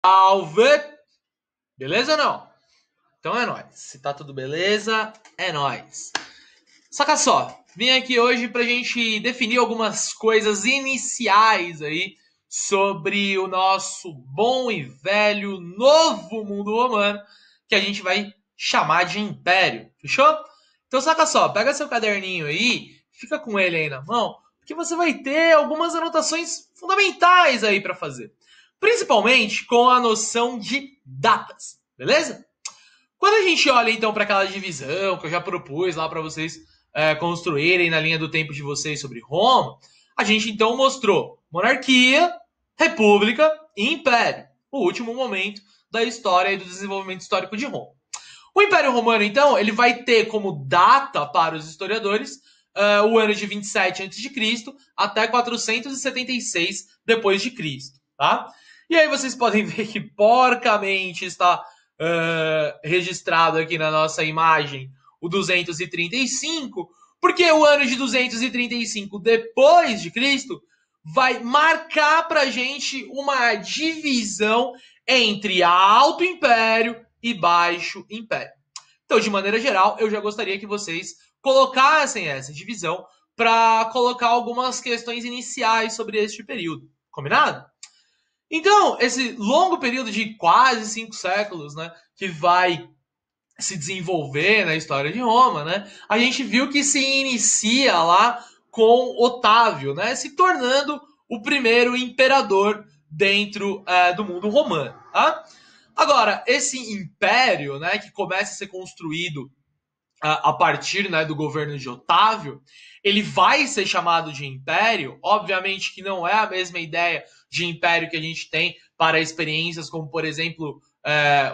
Salve! Beleza ou não? Então é nóis. Se tá tudo beleza, é nóis. Saca só, vim aqui hoje pra gente definir algumas coisas iniciais aí sobre o nosso bom e velho novo mundo romano, que a gente vai chamar de Império, fechou? Então saca só, pega seu caderninho aí, fica com ele aí na mão, porque você vai ter algumas anotações fundamentais aí pra fazer. Principalmente com a noção de datas, beleza? Quando a gente olha então para aquela divisão que eu já propus lá para vocês construírem na linha do tempo de vocês sobre Roma, a gente então mostrou monarquia, república e império, o último momento da história e do desenvolvimento histórico de Roma. O Império Romano, então, ele vai ter como data para os historiadores o ano de 27 a.C. até 476 depois de Cristo, tá? E aí vocês podem ver que porcamente está registrado aqui na nossa imagem o 235, porque o ano de 235 depois de Cristo vai marcar para gente uma divisão entre Alto Império e Baixo Império. Então, de maneira geral, eu já gostaria que vocês colocassem essa divisão para colocar algumas questões iniciais sobre este período. Combinado? Então, esse longo período de quase 5 séculos, né, que vai se desenvolver na história de Roma, né, a gente viu que se inicia lá com Otávio, né, se tornando o primeiro imperador dentro do mundo romano. Tá? Agora, esse império, né, que começa a ser construído a partir, né, do governo de Otávio, ele vai ser chamado de império. Obviamente que não é a mesma ideia de império que a gente tem para experiências como, por exemplo,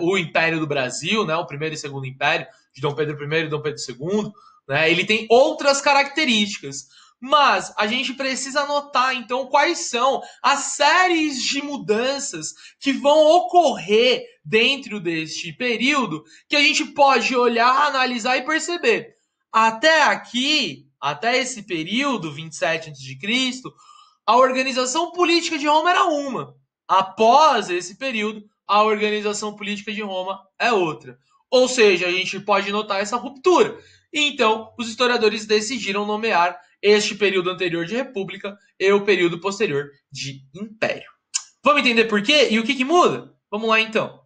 o Império do Brasil, né, o primeiro e segundo império, de Dom Pedro I e Dom Pedro II. Né, ele tem outras características. Mas a gente precisa anotar, então, quais são as séries de mudanças que vão ocorrer dentro deste período que a gente pode olhar, analisar e perceber. Até aqui, até esse período, 27 a.C., a organização política de Roma era uma. Após esse período, a organização política de Roma é outra. Ou seja, a gente pode notar essa ruptura. E então, os historiadores decidiram nomear este período anterior de república e o período posterior de império. Vamos entender por quê e o que muda? Vamos lá então.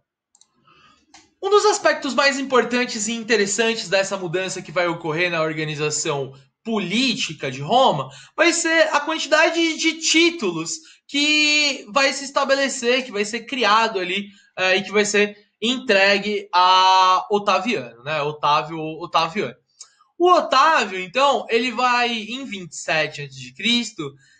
Um dos aspectos mais importantes e interessantes dessa mudança que vai ocorrer na organização política de Roma vai ser a quantidade de títulos que vai se estabelecer, que vai ser criado ali e que vai ser entregue a Otaviano, né? Otaviano. O Otávio, então, ele vai, em 27 a.C.,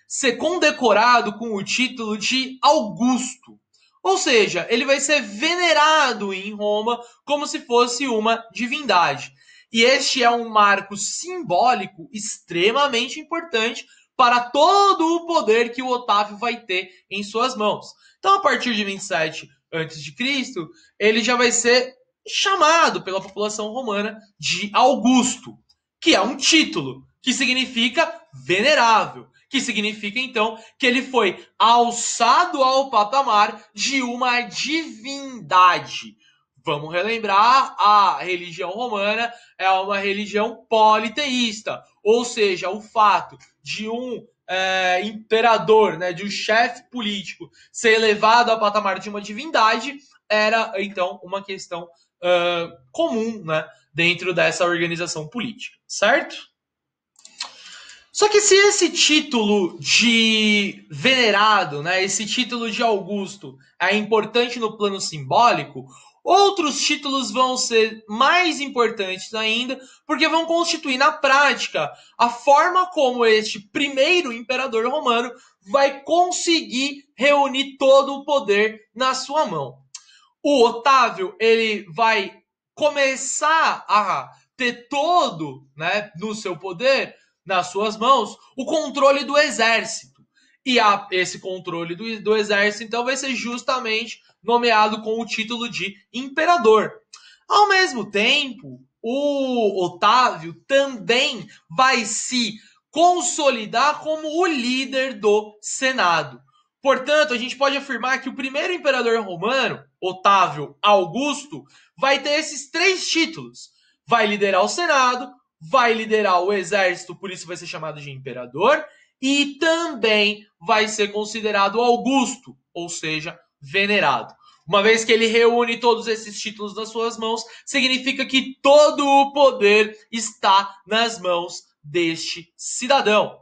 ser condecorado com o título de Augusto. Ou seja, ele vai ser venerado em Roma como se fosse uma divindade. E este é um marco simbólico extremamente importante para todo o poder que o Otávio vai ter em suas mãos. Então, a partir de 27 a.C., ele já vai ser chamado pela população romana de Augusto, que é um título, que significa venerável, que significa então que ele foi alçado ao patamar de uma divindade. Vamos relembrar, a religião romana é uma religião politeísta, ou seja, o fato de um imperador, né, de um chefe político ser elevado ao patamar de uma divindade era então uma questão comum, né, dentro dessa organização política, certo? Só que se esse título de venerado, né, esse título de Augusto é importante no plano simbólico, outros títulos vão ser mais importantes ainda, porque vão constituir na prática a forma como este primeiro imperador romano vai conseguir reunir todo o poder na sua mão. O Otávio, ele vai começar a ter todo, né, no seu poder, nas suas mãos, o controle do exército. E esse controle do exército, então, vai ser justamente nomeado com o título de imperador. Ao mesmo tempo, o Otávio também vai se consolidar como o líder do Senado. Portanto, a gente pode afirmar que o primeiro imperador romano, Otávio Augusto, vai ter esses 3 títulos. Vai liderar o Senado, vai liderar o exército, por isso vai ser chamado de imperador, e também vai ser considerado Augusto, ou seja, venerado. Uma vez que ele reúne todos esses títulos nas suas mãos, significa que todo o poder está nas mãos deste cidadão.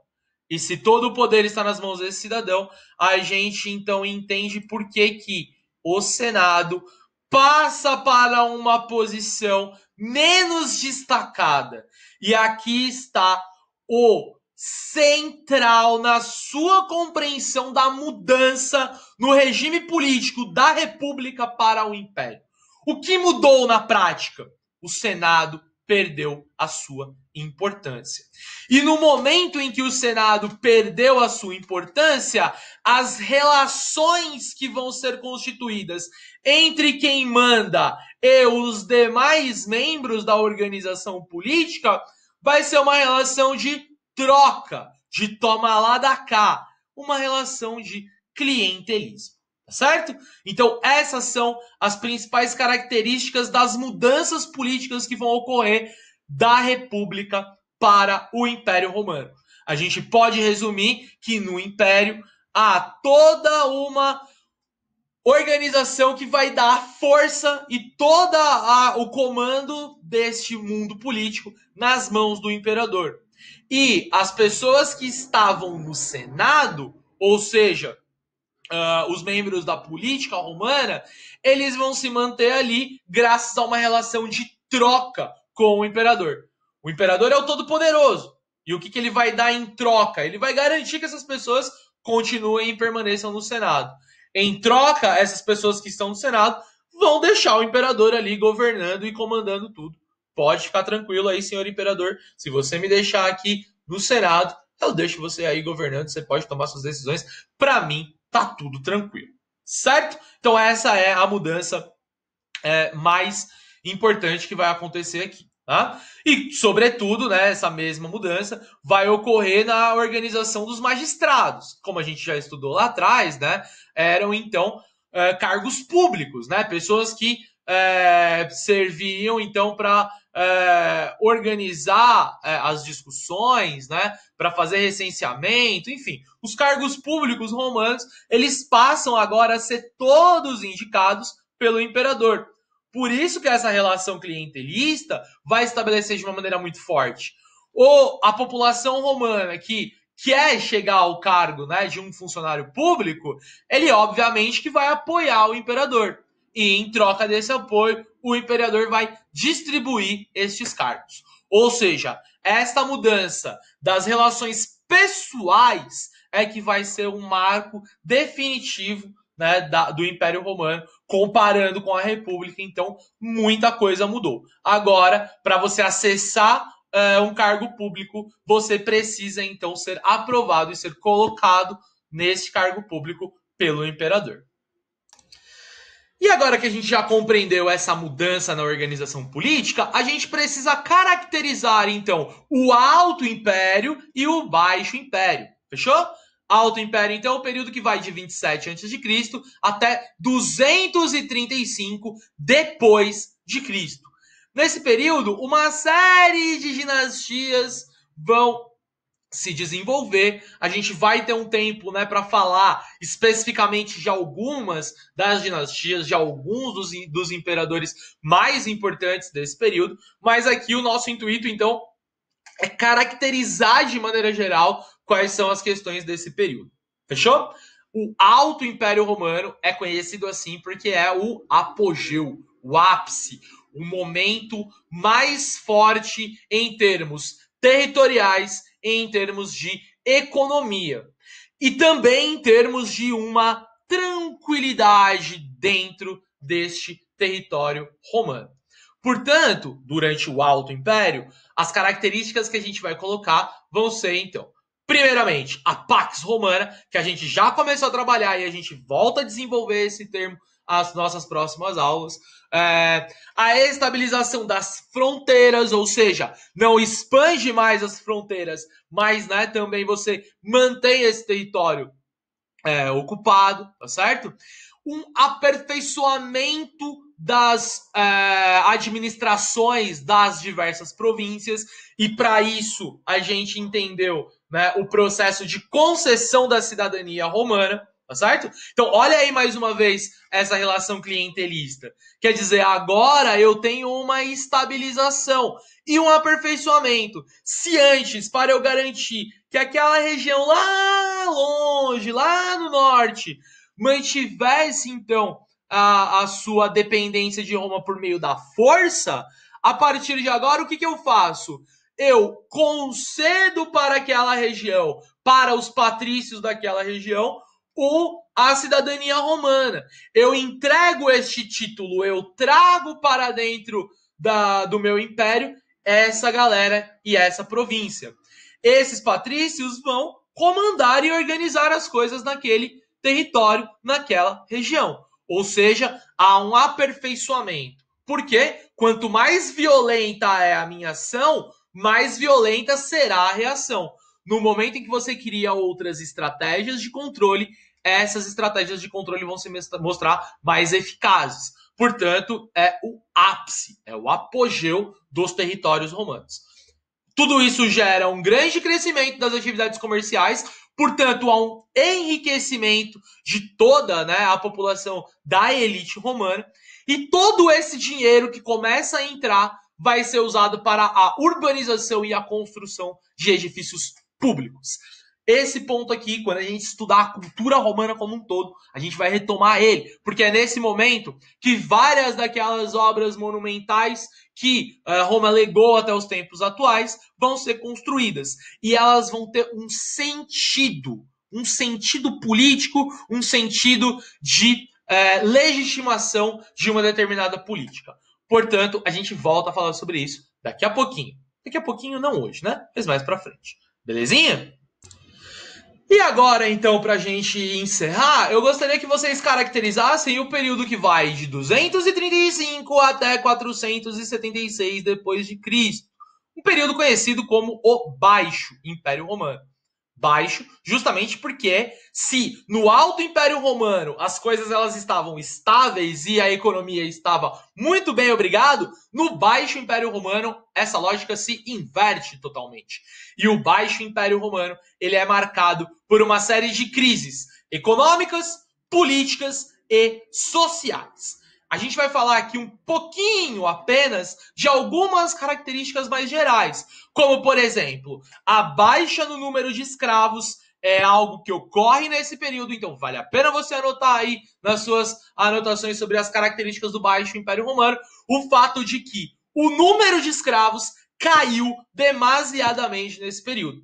E se todo o poder está nas mãos desse cidadão, a gente então entende por que o Senado passa para uma posição menos destacada. E aqui está o central na sua compreensão da mudança no regime político da República para o Império. O que mudou na prática? O Senado perdeu a sua importância. E no momento em que o Senado perdeu a sua importância, as relações que vão ser constituídas entre quem manda e os demais membros da organização política vai ser uma relação de troca, de toma lá da cá, uma relação de clientelismo, tá certo? Então essas são as principais características das mudanças políticas que vão ocorrer da República para o Império Romano. A gente pode resumir que no Império há toda uma organização que vai dar força e todo o comando deste mundo político nas mãos do imperador. E as pessoas que estavam no Senado, ou seja, os membros da política romana, eles vão se manter ali graças a uma relação de troca com o imperador. O imperador é o todo-poderoso. E o que ele vai dar em troca? Ele vai garantir que essas pessoas continuem e permaneçam no Senado. Em troca, essas pessoas que estão no Senado vão deixar o imperador ali governando e comandando tudo. Pode ficar tranquilo aí, senhor imperador. Se você me deixar aqui no Senado, eu deixo você aí governando. Você pode tomar suas decisões. Para mim, tá tudo tranquilo. Certo? Então essa é a mudança mais importante que vai acontecer aqui. Tá? E, sobretudo, né, essa mesma mudança vai ocorrer na organização dos magistrados. Como a gente já estudou lá atrás, né, eram, então, cargos públicos, né, pessoas que serviam, então, para organizar as discussões, né, para fazer recenseamento, enfim. Os cargos públicos romanos, eles passam agora a ser todos indicados pelo imperador. Por isso que essa relação clientelista vai estabelecer de uma maneira muito forte. Ou a população romana que quer chegar ao cargo, né, de um funcionário público, ele obviamente que vai apoiar o imperador. E em troca desse apoio, o imperador vai distribuir estes cargos. Ou seja, esta mudança das relações pessoais é que vai ser um marco definitivo, né, do Império Romano, comparando com a República. Então, muita coisa mudou. Agora, para você acessar um cargo público, você precisa, então, ser aprovado e ser colocado nesse cargo público pelo imperador. E agora que a gente já compreendeu essa mudança na organização política, a gente precisa caracterizar, então, o Alto Império e o Baixo Império. Fechou? Alto Império, então, é o período que vai de 27 a.C. até 235 depois de Cristo. Nesse período, uma série de dinastias vão se desenvolver. A gente vai ter um tempo, né, para falar especificamente de algumas das dinastias, de alguns dos imperadores mais importantes desse período, mas aqui o nosso intuito, então, é caracterizar de maneira geral quais são as questões desse período. Fechou? O Alto Império Romano é conhecido assim porque é o apogeu, o ápice, o momento mais forte em termos territoriais e em termos de economia. E também em termos de uma tranquilidade dentro deste território romano. Portanto, durante o Alto Império, as características que a gente vai colocar vão ser, então, primeiramente, a Pax Romana, que a gente já começou a trabalhar e a gente volta a desenvolver esse termo às nossas próximas aulas. A estabilização das fronteiras, ou seja, não expande mais as fronteiras, mas, né, também você mantém esse território ocupado, tá certo? Um aperfeiçoamento das administrações das diversas províncias, e para isso a gente entendeu, né, o processo de concessão da cidadania romana, tá certo? Então, olha aí mais uma vez essa relação clientelista. Quer dizer, agora eu tenho uma estabilização e um aperfeiçoamento. Se antes, para eu garantir que aquela região lá longe, lá no norte, mantivesse, então, a sua dependência de Roma por meio da força, a partir de agora, o que eu faço? Eu concedo para aquela região, para os patrícios daquela região, a cidadania romana. Eu entrego este título, eu trago para dentro do meu império essa galera e essa província. Esses patrícios vão comandar e organizar as coisas naquele território, naquela região. Ou seja, há um aperfeiçoamento. Porque quanto mais violenta é a minha ação, mais violenta será a reação. No momento em que você cria outras estratégias de controle, essas estratégias de controle vão se mostrar mais eficazes. Portanto, é o ápice, é o apogeu dos territórios romanos. Tudo isso gera um grande crescimento das atividades comerciais, portanto, há um enriquecimento de toda, né, a população da elite romana, e todo esse dinheiro que começa a entrar vai ser usado para a urbanização e a construção de edifícios públicos. Esse ponto aqui, quando a gente estudar a cultura romana como um todo, a gente vai retomar ele, porque é nesse momento que várias daquelas obras monumentais que Roma legou até os tempos atuais vão ser construídas. E elas vão ter um sentido político, um sentido de legitimação de uma determinada política. Portanto, a gente volta a falar sobre isso daqui a pouquinho. Daqui a pouquinho, não hoje, né? Mas mais pra frente. Belezinha? E agora, então, para a gente encerrar, eu gostaria que vocês caracterizassem o período que vai de 235 até 476 depois de Cristo. Um período conhecido como o Baixo Império Romano. Baixo, justamente porque se no Alto Império Romano as coisas elas estavam estáveis e a economia estava muito bem, obrigado, no Baixo Império Romano essa lógica se inverte totalmente. E o Baixo Império Romano ele é marcado por uma série de crises econômicas, políticas e sociais. A gente vai falar aqui um pouquinho apenas de algumas características mais gerais, como, por exemplo, a baixa no número de escravos é algo que ocorre nesse período, então vale a pena você anotar aí nas suas anotações sobre as características do Baixo Império Romano, o fato de que o número de escravos caiu demasiadamente nesse período.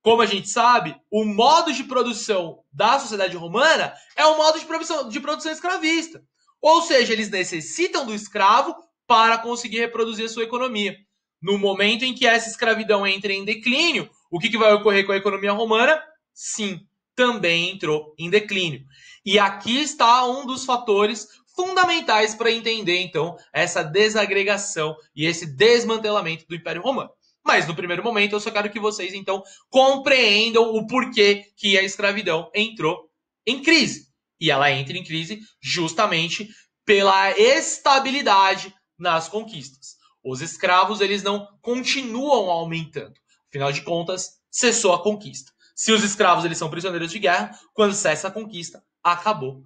Como a gente sabe, o modo de produção da sociedade romana é o modo de produção escravista. Ou seja, eles necessitam do escravo para conseguir reproduzir a sua economia. No momento em que essa escravidão entra em declínio, o que vai ocorrer com a economia romana? Sim, também entrou em declínio. E aqui está um dos fatores fundamentais para entender, então, essa desagregação e esse desmantelamento do Império Romano. Mas, no primeiro momento, eu só quero que vocês, então, compreendam o porquê que a escravidão entrou em crise. E ela entra em crise justamente pela estabilidade nas conquistas. Os escravos, eles não continuam aumentando. Afinal de contas, cessou a conquista. Se os escravos eles são prisioneiros de guerra, quando cessa a conquista, acabou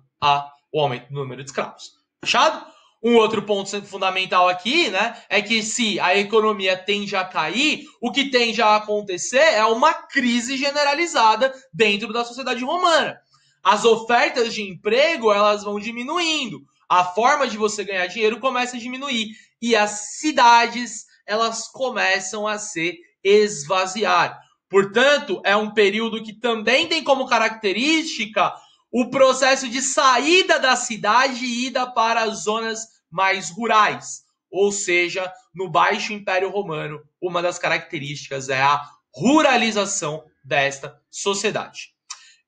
o aumento do número de escravos. Fechado? Um outro ponto fundamental aqui, né, é que se a economia tende a cair, o que tende a acontecer é uma crise generalizada dentro da sociedade romana. As ofertas de emprego, elas vão diminuindo. A forma de você ganhar dinheiro começa a diminuir. E as cidades, elas começam a se esvaziar. Portanto, é um período que também tem como característica o processo de saída da cidade e ida para as zonas mais rurais. Ou seja, no Baixo Império Romano, uma das características é a ruralização desta sociedade.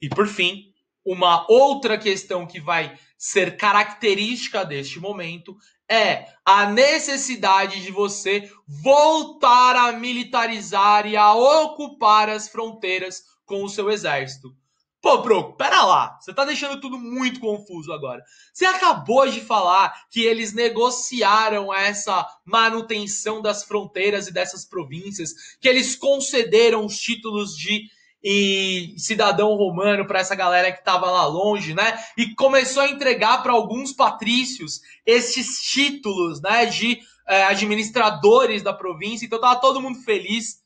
E, por fim, uma outra questão que vai ser característica deste momento é a necessidade de você voltar a militarizar e a ocupar as fronteiras com o seu exército. Pô, bro, pera lá. Você tá deixando tudo muito confuso agora. Você acabou de falar que eles negociaram essa manutenção das fronteiras e dessas províncias, que eles concederam os títulos de cidadão romano para essa galera que tava lá longe, né? E começou a entregar para alguns patrícios esses títulos, né, de administradores da província. Então tava todo mundo feliz.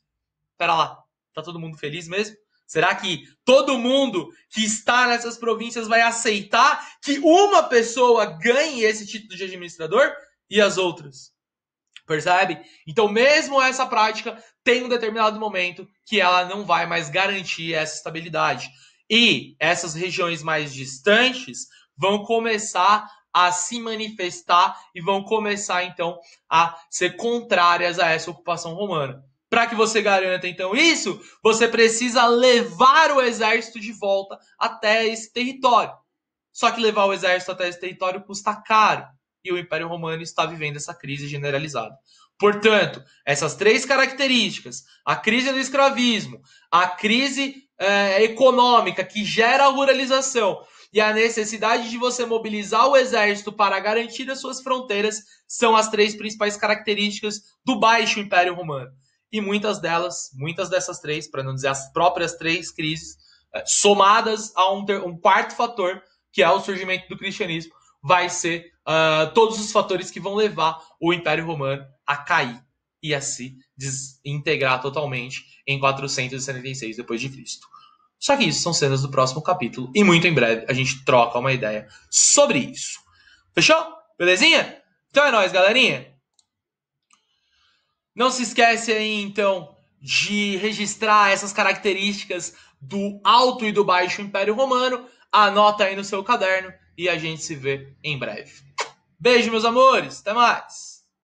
Pera lá, tá todo mundo feliz mesmo? Será que todo mundo que está nessas províncias vai aceitar que uma pessoa ganhe esse título de administrador e as outras? Percebe? Então, mesmo essa prática tem um determinado momento que ela não vai mais garantir essa estabilidade. E essas regiões mais distantes vão começar a se manifestar e vão começar, então, a ser contrárias a essa ocupação romana. Para que você garanta, então, isso, você precisa levar o exército de volta até esse território. Só que levar o exército até esse território custa caro. E o Império Romano está vivendo essa crise generalizada. Portanto, essas três características, a crise do escravismo, a crise econômica que gera a ruralização e a necessidade de você mobilizar o exército para garantir as suas fronteiras, são as três principais características do Baixo Império Romano. E muitas dessas três, para não dizer as próprias três crises, somadas a um quarto fator, que é o surgimento do cristianismo, vai ser todos os fatores que vão levar o Império Romano a cair e a se desintegrar totalmente em 476 d.C. Só que isso são cenas do próximo capítulo e muito em breve a gente troca uma ideia sobre isso. Fechou? Belezinha? Então é nóis, galerinha. Não se esquece aí, então, de registrar essas características do Alto e do Baixo Império Romano. Anota aí no seu caderno e a gente se vê em breve. Beijo, meus amores. Até mais.